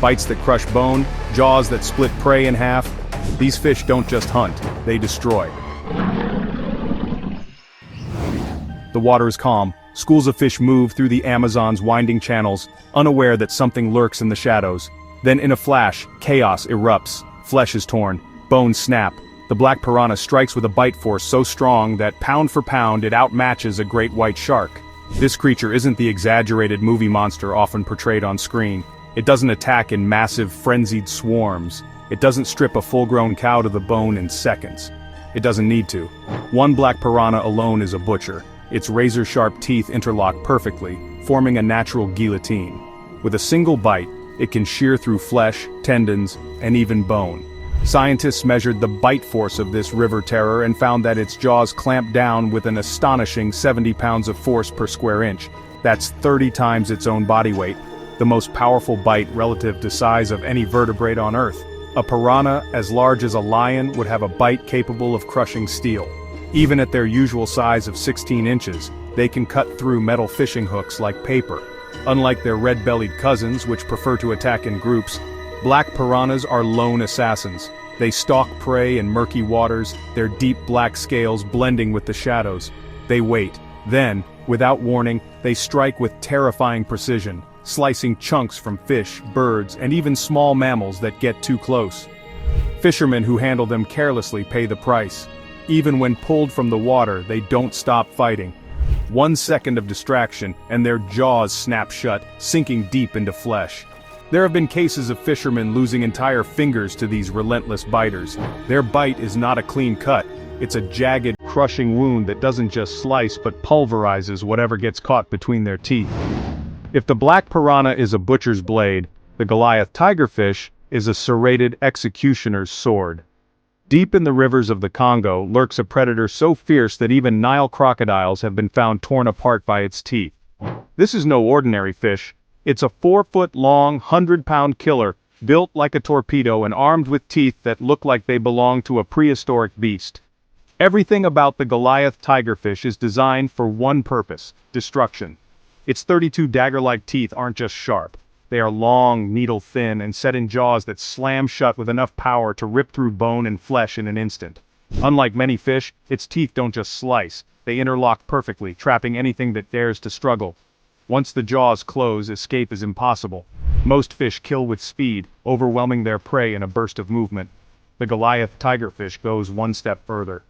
bites that crush bone, jaws that split prey in half. These fish don't just hunt, they destroy. The water is calm. Schools of fish move through the Amazon's winding channels, unaware that something lurks in the shadows. Then in a flash, chaos erupts. Flesh is torn, bones snap. The black piranha strikes with a bite force so strong that pound for pound it outmatches a great white shark. This creature isn't the exaggerated movie monster often portrayed on screen. It doesn't attack in massive, frenzied swarms. It doesn't strip a full-grown cow to the bone in seconds. It doesn't need to. One black piranha alone is a butcher. Its razor-sharp teeth interlock perfectly, forming a natural guillotine. With a single bite, it can shear through flesh, tendons, and even bone. Scientists measured the bite force of this river terror and found that its jaws clamp down with an astonishing 70 pounds of force per square inch. That's 30 times its own body weight, the most powerful bite relative to size of any vertebrate on Earth. A piranha as large as a lion would have a bite capable of crushing steel. Even at their usual size of 16 inches, they can cut through metal fishing hooks like paper. Unlike their red-bellied cousins, which prefer to attack in groups, black piranhas are lone assassins. They stalk prey in murky waters, their deep black scales blending with the shadows. They wait. Then, without warning, they strike with terrifying precision, slicing chunks from fish, birds, and even small mammals that get too close. Fishermen who handle them carelessly pay the price. Even when pulled from the water, they don't stop fighting. 1 second of distraction, and their jaws snap shut, sinking deep into flesh. There have been cases of fishermen losing entire fingers to these relentless biters. Their bite is not a clean cut. It's a jagged, crushing wound that doesn't just slice but pulverizes whatever gets caught between their teeth. If the black piranha is a butcher's blade, the Goliath tigerfish is a serrated executioner's sword. Deep in the rivers of the Congo lurks a predator so fierce that even Nile crocodiles have been found torn apart by its teeth. This is no ordinary fish. It's a 4-foot-long, 100-pound killer, built like a torpedo and armed with teeth that look like they belong to a prehistoric beast. Everything about the Goliath tigerfish is designed for one purpose: destruction. Its 32 dagger-like teeth aren't just sharp. They are long, needle-thin, and set in jaws that slam shut with enough power to rip through bone and flesh in an instant. Unlike many fish, its teeth don't just slice, they interlock perfectly, trapping anything that dares to struggle. Once the jaws close, escape is impossible. Most fish kill with speed, overwhelming their prey in a burst of movement. The Goliath tigerfish goes one step further.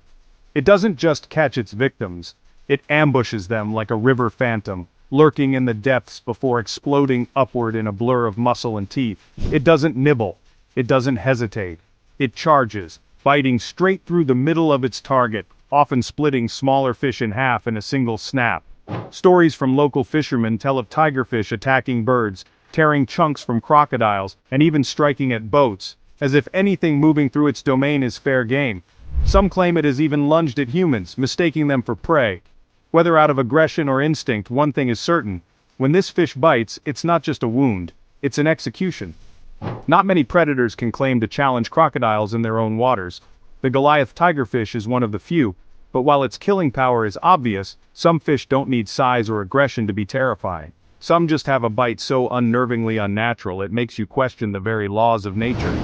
It doesn't just catch its victims, it ambushes them like a river phantom, lurking in the depths before exploding upward in a blur of muscle and teeth. It doesn't nibble. It doesn't hesitate. It charges, biting straight through the middle of its target, often splitting smaller fish in half in a single snap. Stories from local fishermen tell of tigerfish attacking birds, tearing chunks from crocodiles, and even striking at boats, as if anything moving through its domain is fair game. Some claim it has even lunged at humans, mistaking them for prey. Whether out of aggression or instinct, one thing is certain: when this fish bites, it's not just a wound, it's an execution. Not many predators can claim to challenge crocodiles in their own waters. The Goliath tigerfish is one of the few, but while its killing power is obvious, some fish don't need size or aggression to be terrifying. Some just have a bite so unnervingly unnatural it makes you question the very laws of nature.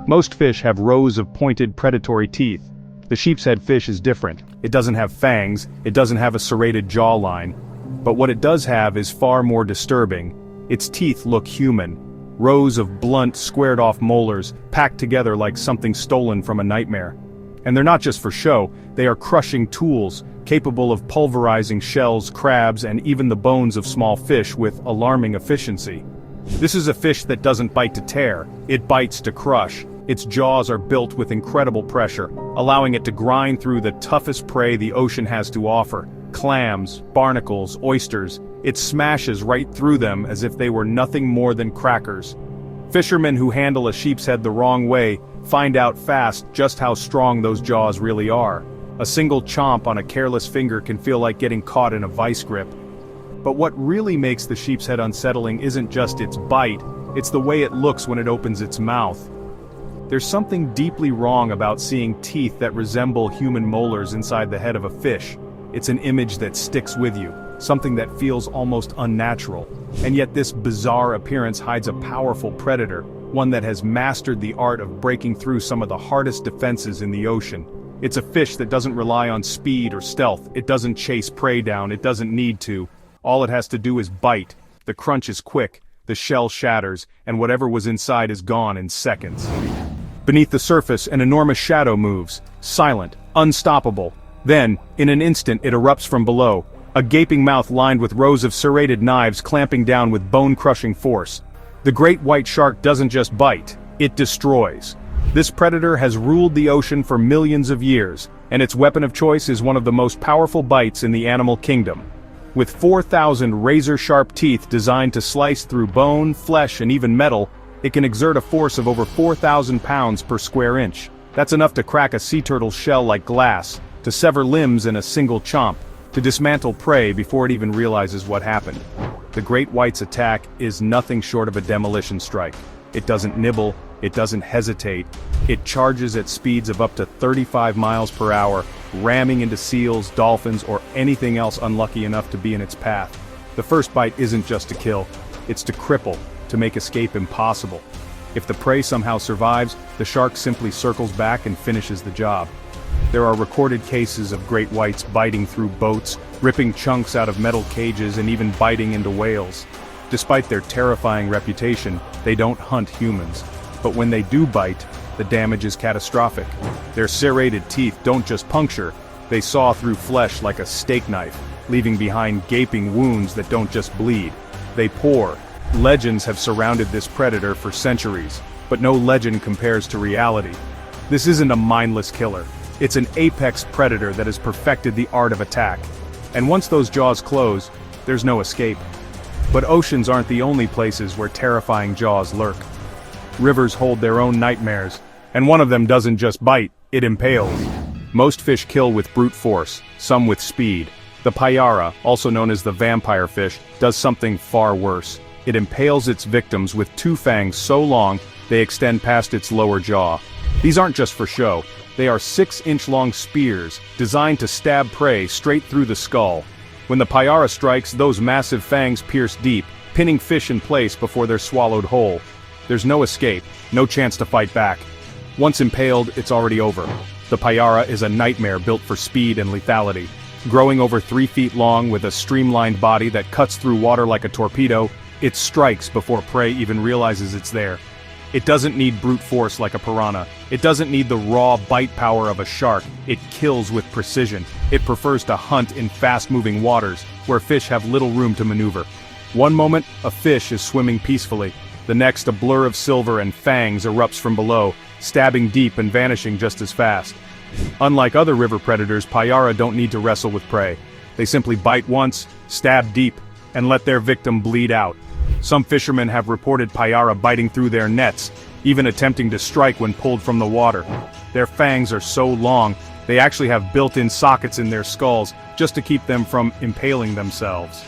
Most fish have rows of pointed predatory teeth. The sheepshead fish is different. It doesn't have fangs, it doesn't have a serrated jawline. But what it does have is far more disturbing. Its teeth look human. Rows of blunt, squared-off molars, packed together like something stolen from a nightmare. And they're not just for show, they are crushing tools, capable of pulverizing shells, crabs, and even the bones of small fish with alarming efficiency. This is a fish that doesn't bite to tear, it bites to crush. Its jaws are built with incredible pressure, allowing it to grind through the toughest prey the ocean has to offer. Clams, barnacles, oysters. It smashes right through them as if they were nothing more than crackers. Fishermen who handle a sheep's head the wrong way find out fast just how strong those jaws really are. A single chomp on a careless finger can feel like getting caught in a vice grip. But what really makes the sheep's head unsettling isn't just its bite, it's the way it looks when it opens its mouth. There's something deeply wrong about seeing teeth that resemble human molars inside the head of a fish. It's an image that sticks with you. something that feels almost unnatural. And yet this bizarre appearance hides a powerful predator, one that has mastered the art of breaking through some of the hardest defenses in the ocean. It's a fish that doesn't rely on speed or stealth, it doesn't chase prey down, it doesn't need to. All it has to do is bite. The crunch is quick, the shell shatters, and whatever was inside is gone in seconds. Beneath the surface, an enormous shadow moves, silent, unstoppable. Then, in an instant, it erupts from below, a gaping mouth lined with rows of serrated knives clamping down with bone-crushing force. The great white shark doesn't just bite, it destroys. This predator has ruled the ocean for millions of years, and its weapon of choice is one of the most powerful bites in the animal kingdom. With 4,000 razor-sharp teeth designed to slice through bone, flesh, and even metal, it can exert a force of over 4,000 pounds per square inch. That's enough to crack a sea turtle's shell like glass, to sever limbs in a single chomp, to dismantle prey before it even realizes what happened. The great white's attack is nothing short of a demolition strike. It doesn't nibble, it doesn't hesitate. It charges at speeds of up to 35 miles per hour, ramming into seals, dolphins, or anything else unlucky enough to be in its path. The first bite isn't just to kill, it's to cripple, to make escape impossible. If the prey somehow survives, the shark simply circles back and finishes the job. There are recorded cases of great whites biting through boats, ripping chunks out of metal cages, and even biting into whales. Despite their terrifying reputation, they don't hunt humans. But when they do bite, the damage is catastrophic. Their serrated teeth don't just puncture, they saw through flesh like a steak knife, leaving behind gaping wounds that don't just bleed. They pour. Legends have surrounded this predator for centuries, but no legend compares to reality. This isn't a mindless killer. It's an apex predator that has perfected the art of attack. And once those jaws close, there's no escape. But oceans aren't the only places where terrifying jaws lurk. Rivers hold their own nightmares, and one of them doesn't just bite, it impales. Most fish kill with brute force, some with speed. The payara, also known as the vampire fish, does something far worse. It impales its victims with two fangs so long they extend past its lower jaw. These aren't just for show. They are 6-inch-long spears, designed to stab prey straight through the skull. When the payara strikes, those massive fangs pierce deep, pinning fish in place before they're swallowed whole. There's no escape, no chance to fight back. Once impaled, it's already over. The payara is a nightmare built for speed and lethality. Growing over 3 feet long with a streamlined body that cuts through water like a torpedo, it strikes before prey even realizes it's there. It doesn't need brute force like a piranha. It doesn't need the raw bite power of a shark. It kills with precision. It prefers to hunt in fast-moving waters, where fish have little room to maneuver. One moment, a fish is swimming peacefully. The next, a blur of silver and fangs erupts from below, stabbing deep and vanishing just as fast. Unlike other river predators, payara don't need to wrestle with prey. They simply bite once, stab deep, and let their victim bleed out. Some fishermen have reported payara biting through their nets, even attempting to strike when pulled from the water. Their fangs are so long, they actually have built-in sockets in their skulls just to keep them from impaling themselves.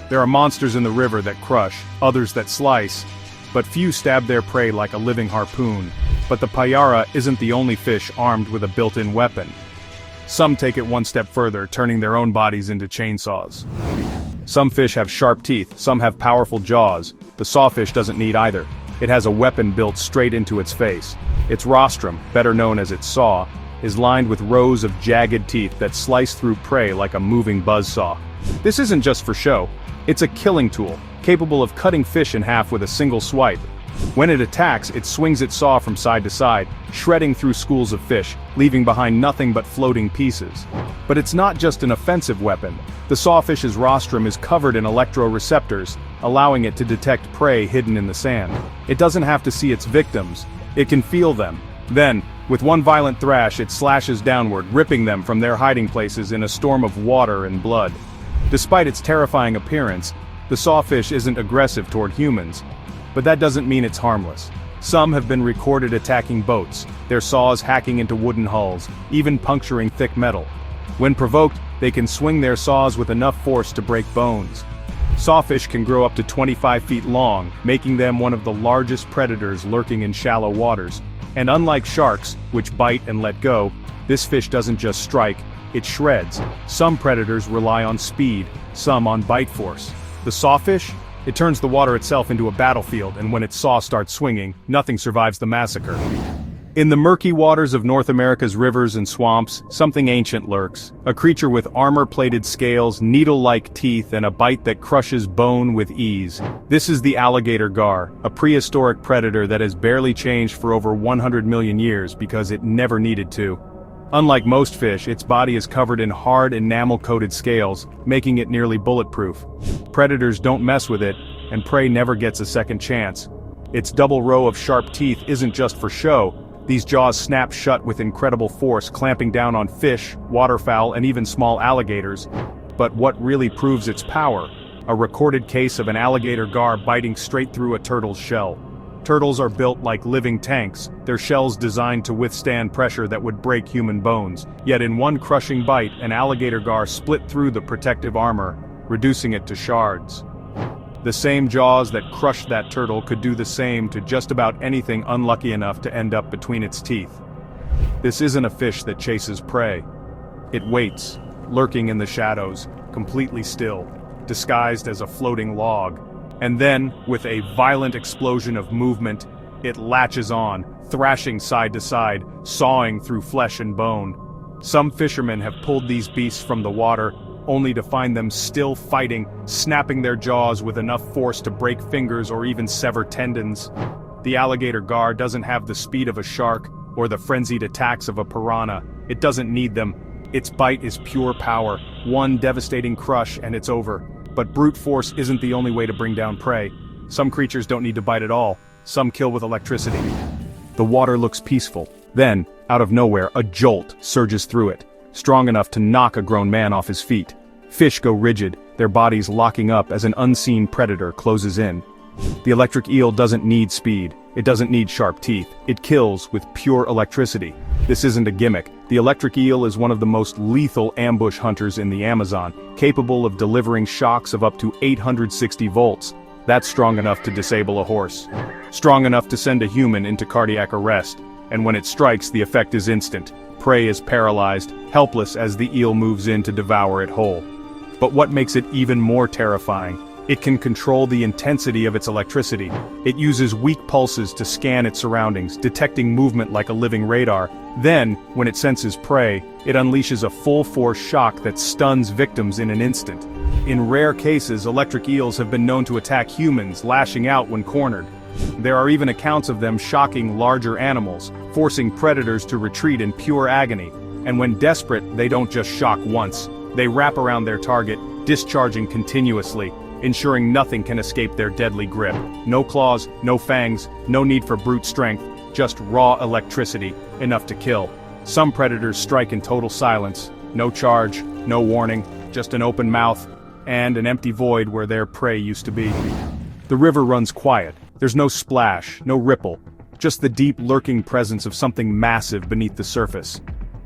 There are monsters in the river that crush, others that slice, but few stab their prey like a living harpoon. But the payara isn't the only fish armed with a built-in weapon. Some take it one step further, turning their own bodies into chainsaws. Some fish have sharp teeth, some have powerful jaws. The sawfish doesn't need either. It has a weapon built straight into its face. Its rostrum, better known as its saw, is lined with rows of jagged teeth that slice through prey like a moving buzzsaw. This isn't just for show. It's a killing tool, capable of cutting fish in half with a single swipe. When it attacks, it swings its saw from side to side, shredding through schools of fish, leaving behind nothing but floating pieces. But it's not just an offensive weapon. The sawfish's rostrum is covered in electroreceptors, allowing it to detect prey hidden in the sand. It doesn't have to see its victims, it can feel them. Then, with one violent thrash, it slashes downward, ripping them from their hiding places in a storm of water and blood. Despite its terrifying appearance, the sawfish isn't aggressive toward humans. But that doesn't mean it's harmless. Some have been recorded attacking boats, their saws hacking into wooden hulls, even puncturing thick metal. When provoked, they can swing their saws with enough force to break bones. Sawfish can grow up to 25 feet long, making them one of the largest predators lurking in shallow waters. And unlike sharks, which bite and let go, this fish doesn't just strike, it shreds. Some predators rely on speed, some on bite force. The sawfish? It turns the water itself into a battlefield, and when its saw starts swinging, nothing survives the massacre. In the murky waters of North America's rivers and swamps, something ancient lurks. A creature with armor-plated scales, needle-like teeth, and a bite that crushes bone with ease. This is the alligator gar, a prehistoric predator that has barely changed for over 100 million years because it never needed to. Unlike most fish, its body is covered in hard enamel-coated scales, making it nearly bulletproof. Predators don't mess with it, and prey never gets a second chance. Its double row of sharp teeth isn't just for show. These jaws snap shut with incredible force, clamping down on fish, waterfowl, and even small alligators. But what really proves its power? A recorded case of an alligator gar biting straight through a turtle's shell. Turtles are built like living tanks, their shells designed to withstand pressure that would break human bones. Yet in one crushing bite, an alligator gar split through the protective armor, reducing it to shards. The same jaws that crushed that turtle could do the same to just about anything unlucky enough to end up between its teeth. This isn't a fish that chases prey. It waits, lurking in the shadows, completely still, disguised as a floating log. And then, with a violent explosion of movement, it latches on, thrashing side to side, sawing through flesh and bone. Some fishermen have pulled these beasts from the water, only to find them still fighting, snapping their jaws with enough force to break fingers or even sever tendons. The alligator gar doesn't have the speed of a shark, or the frenzied attacks of a piranha. It doesn't need them. Its bite is pure power, one devastating crush and it's over. But brute force isn't the only way to bring down prey. Some creatures don't need to bite at all, some kill with electricity. The water looks peaceful. Then, out of nowhere, a jolt surges through it, strong enough to knock a grown man off his feet. Fish go rigid, their bodies locking up as an unseen predator closes in. The electric eel doesn't need speed, it doesn't need sharp teeth, it kills with pure electricity. This isn't a gimmick. The electric eel is one of the most lethal ambush hunters in the Amazon, capable of delivering shocks of up to 860 volts. That's strong enough to disable a horse. Strong enough to send a human into cardiac arrest. And when it strikes, the effect is instant. Prey is paralyzed, helpless as the eel moves in to devour it whole. But what makes it even more terrifying? It can control the intensity of its electricity. It uses weak pulses to scan its surroundings, detecting movement like a living radar. Then, when it senses prey, it unleashes a full-force shock that stuns victims in an instant. In rare cases, electric eels have been known to attack humans, lashing out when cornered. There are even accounts of them shocking larger animals, forcing predators to retreat in pure agony. And when desperate, they don't just shock once. They wrap around their target, discharging continuously, ensuring nothing can escape their deadly grip. No claws, no fangs, no need for brute strength, just raw electricity, enough to kill. Some predators strike in total silence, no charge, no warning, just an open mouth, and an empty void where their prey used to be. The river runs quiet, there's no splash, no ripple, just the deep lurking presence of something massive beneath the surface.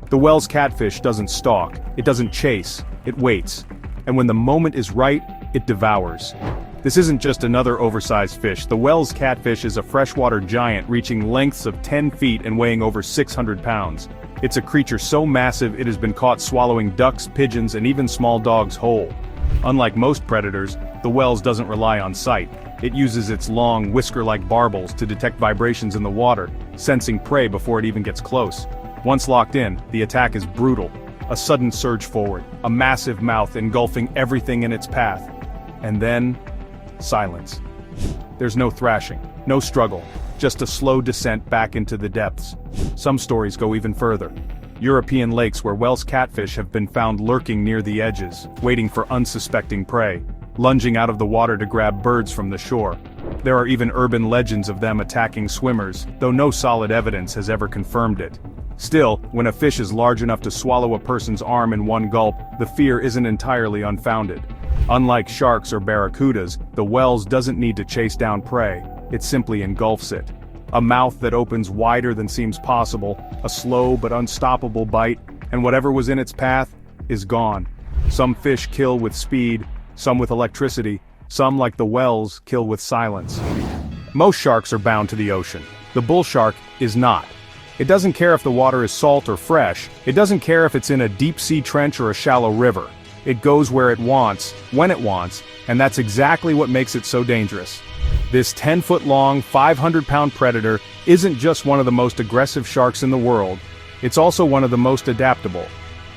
The Wells catfish doesn't stalk, it doesn't chase, it waits. And when the moment is right, it devours. This isn't just another oversized fish. The Wells catfish is a freshwater giant reaching lengths of 10 feet and weighing over 600 pounds. It's a creature so massive it has been caught swallowing ducks, pigeons, and even small dogs whole. Unlike most predators, the Wells doesn't rely on sight. It uses its long, whisker-like barbels to detect vibrations in the water, sensing prey before it even gets close. Once locked in, the attack is brutal. A sudden surge forward, a massive mouth engulfing everything in its path. And then, silence. There's no thrashing, no struggle, just a slow descent back into the depths. Some stories go even further. European lakes where Wells catfish have been found lurking near the edges, waiting for unsuspecting prey, lunging out of the water to grab birds from the shore. There are even urban legends of them attacking swimmers, though no solid evidence has ever confirmed it. Still, when a fish is large enough to swallow a person's arm in one gulp, the fear isn't entirely unfounded. Unlike sharks or barracudas, the Wells doesn't need to chase down prey, it simply engulfs it. A mouth that opens wider than seems possible, a slow but unstoppable bite, and whatever was in its path is gone. Some fish kill with speed, some with electricity, some like the Wells kill with silence. Most sharks are bound to the ocean. The bull shark is not. It doesn't care if the water is salt or fresh. It doesn't care if it's in a deep-sea trench or a shallow river. It goes where it wants, when it wants, and that's exactly what makes it so dangerous. This 10-foot-long, 500-pound predator isn't just one of the most aggressive sharks in the world, it's also one of the most adaptable.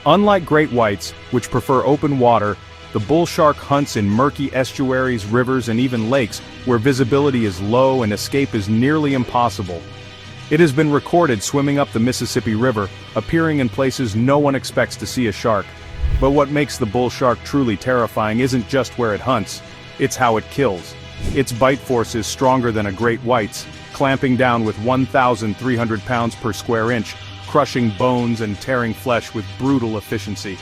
Unlike great whites, which prefer open water, the bull shark hunts in murky estuaries, rivers, and even lakes where visibility is low and escape is nearly impossible. It has been recorded swimming up the Mississippi River, appearing in places no one expects to see a shark. But what makes the bull shark truly terrifying isn't just where it hunts, it's how it kills. Its bite force is stronger than a great white's, clamping down with 1,300 pounds per square inch, crushing bones and tearing flesh with brutal efficiency.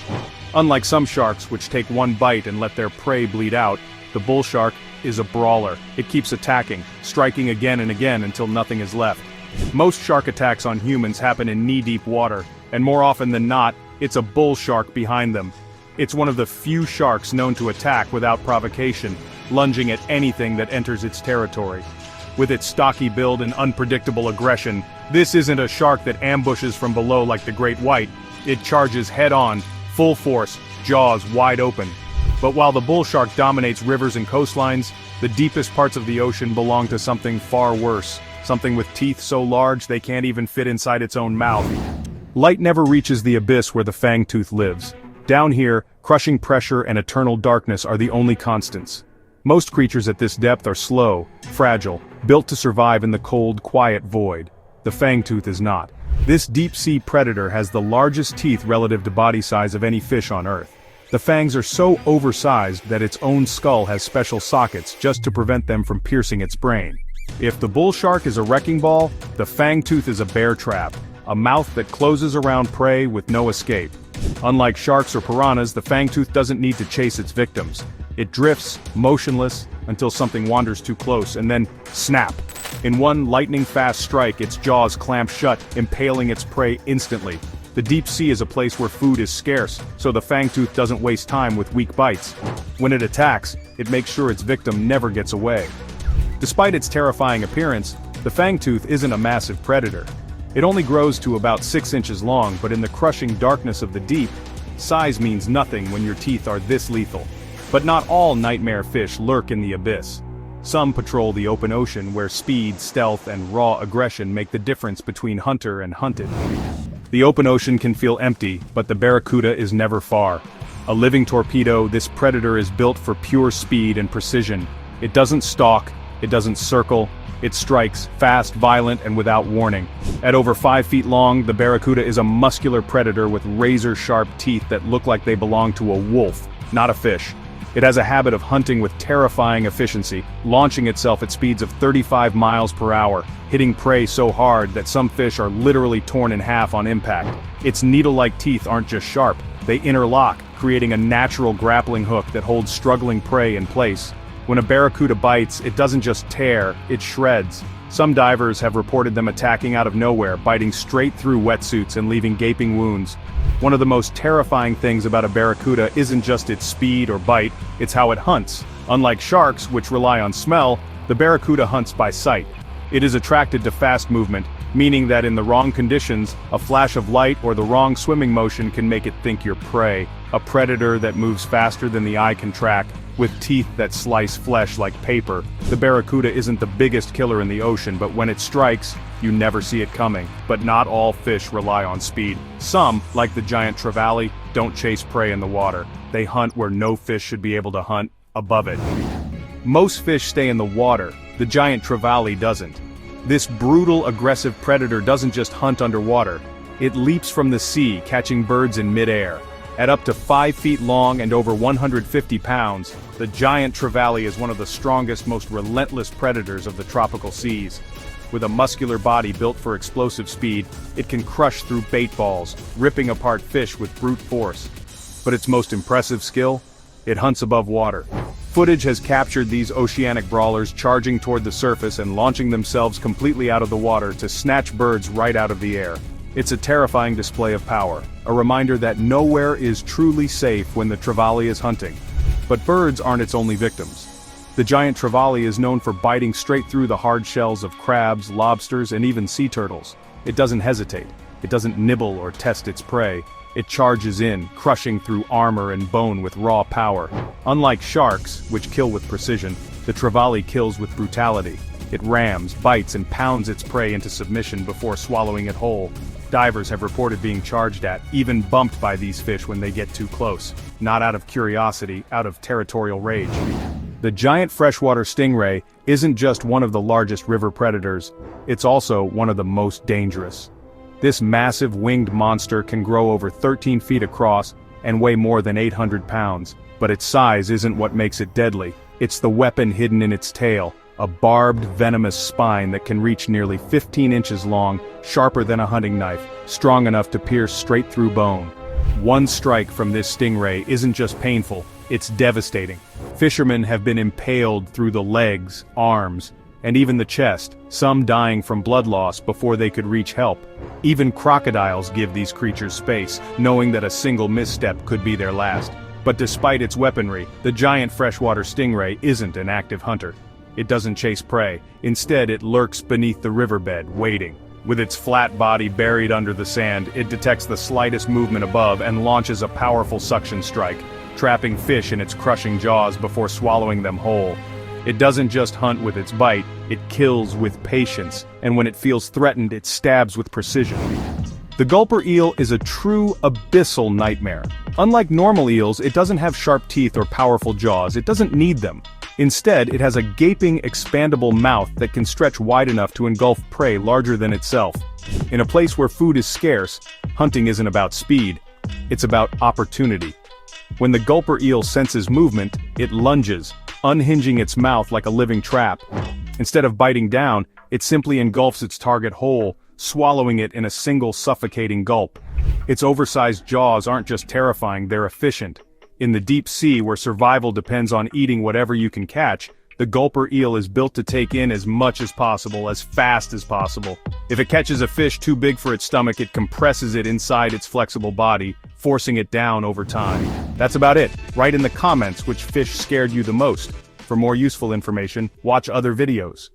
Unlike some sharks which take one bite and let their prey bleed out, the bull shark is a brawler. It keeps attacking, striking again and again until nothing is left. Most shark attacks on humans happen in knee-deep water, and more often than not, it's a bull shark behind them. It's one of the few sharks known to attack without provocation, lunging at anything that enters its territory. With its stocky build and unpredictable aggression, this isn't a shark that ambushes from below like the great white. It charges head-on, full force, jaws wide open. But while the bull shark dominates rivers and coastlines, the deepest parts of the ocean belong to something far worse, something with teeth so large they can't even fit inside its own mouth. Light never reaches the abyss where the fangtooth lives. Down here, crushing pressure and eternal darkness are the only constants. Most creatures at this depth are slow, fragile, built to survive in the cold, quiet void. The fangtooth is not. This deep-sea predator has the largest teeth relative to body size of any fish on Earth. The fangs are so oversized that its own skull has special sockets just to prevent them from piercing its brain. If the bull shark is a wrecking ball, the fangtooth is a bear trap, a mouth that closes around prey with no escape. Unlike sharks or piranhas, the fangtooth doesn't need to chase its victims. It drifts, motionless, until something wanders too close, and then, snap! In one lightning-fast strike, its jaws clamp shut, impaling its prey instantly. The deep sea is a place where food is scarce, so the fangtooth doesn't waste time with weak bites. When it attacks, it makes sure its victim never gets away. Despite its terrifying appearance, the fangtooth isn't a massive predator. It only grows to about 6 inches long, but in the crushing darkness of the deep, size means nothing when your teeth are this lethal. But not all nightmare fish lurk in the abyss. Some patrol the open ocean where speed, stealth, and raw aggression make the difference between hunter and hunted. The open ocean can feel empty, but the barracuda is never far. A living torpedo, this predator is built for pure speed and precision. It doesn't stalk, it doesn't circle, it strikes, fast, violent, and without warning. At over 5 feet long, the barracuda is a muscular predator with razor-sharp teeth that look like they belong to a wolf, not a fish. It has a habit of hunting with terrifying efficiency, launching itself at speeds of 35 miles per hour, hitting prey so hard that some fish are literally torn in half on impact. Its needle-like teeth aren't just sharp, they interlock, creating a natural grappling hook that holds struggling prey in place. When a barracuda bites, it doesn't just tear, it shreds. Some divers have reported them attacking out of nowhere, biting straight through wetsuits and leaving gaping wounds. One of the most terrifying things about a barracuda isn't just its speed or bite, it's how it hunts. Unlike sharks, which rely on smell, the barracuda hunts by sight. It is attracted to fast movement, meaning that in the wrong conditions, a flash of light or the wrong swimming motion can make it think you're prey. A predator that moves faster than the eye can track, with teeth that slice flesh like paper. The barracuda isn't the biggest killer in the ocean, but when it strikes, you never see it coming. But not all fish rely on speed. Some, like the giant trevally, don't chase prey in the water. They hunt where no fish should be able to hunt, above it. Most fish stay in the water, the giant trevally doesn't. This brutal, aggressive predator doesn't just hunt underwater. It leaps from the sea, catching birds in midair. At up to 5 feet long and over 150 pounds, the giant trevally is one of the strongest, most relentless predators of the tropical seas. With a muscular body built for explosive speed, it can crush through bait balls, ripping apart fish with brute force. But its most impressive skill? It hunts above water. Footage has captured these oceanic brawlers charging toward the surface and launching themselves completely out of the water to snatch birds right out of the air. It's a terrifying display of power, a reminder that nowhere is truly safe when the trevally is hunting. But birds aren't its only victims. The giant trevally is known for biting straight through the hard shells of crabs, lobsters, and even sea turtles. It doesn't hesitate. It doesn't nibble or test its prey. It charges in, crushing through armor and bone with raw power. Unlike sharks, which kill with precision, the trevally kills with brutality. It rams, bites, and pounds its prey into submission before swallowing it whole. Divers have reported being charged at, even bumped by these fish when they get too close. Not out of curiosity, out of territorial rage. The giant freshwater stingray isn't just one of the largest river predators, it's also one of the most dangerous. This massive winged monster can grow over 13 feet across and weigh more than 800 pounds, but its size isn't what makes it deadly. It's the weapon hidden in its tail, a barbed, venomous spine that can reach nearly 15 inches long, sharper than a hunting knife, strong enough to pierce straight through bone. One strike from this stingray isn't just painful, it's devastating. Fishermen have been impaled through the legs, arms, and even the chest, some dying from blood loss before they could reach help. Even crocodiles give these creatures space, knowing that a single misstep could be their last. But despite its weaponry, the giant freshwater stingray isn't an active hunter. It doesn't chase prey. Instead, it lurks beneath the riverbed, waiting. With its flat body buried under the sand, it detects the slightest movement above and launches a powerful suction strike, trapping fish in its crushing jaws before swallowing them whole. It doesn't just hunt with its bite, it kills with patience, and when it feels threatened, it stabs with precision. The gulper eel is a true abyssal nightmare. Unlike normal eels, it doesn't have sharp teeth or powerful jaws, it doesn't need them. Instead, it has a gaping, expandable mouth that can stretch wide enough to engulf prey larger than itself. In a place where food is scarce, hunting isn't about speed, it's about opportunity. When the gulper eel senses movement, it lunges, unhinging its mouth like a living trap. Instead of biting down, it simply engulfs its target whole, swallowing it in a single suffocating gulp. Its oversized jaws aren't just terrifying, they're efficient. In the deep sea where survival depends on eating whatever you can catch, the gulper eel is built to take in as much as possible, as fast as possible. If it catches a fish too big for its stomach, it compresses it inside its flexible body, forcing it down over time. That's about it. Write in the comments which fish scared you the most. For more useful information, watch other videos.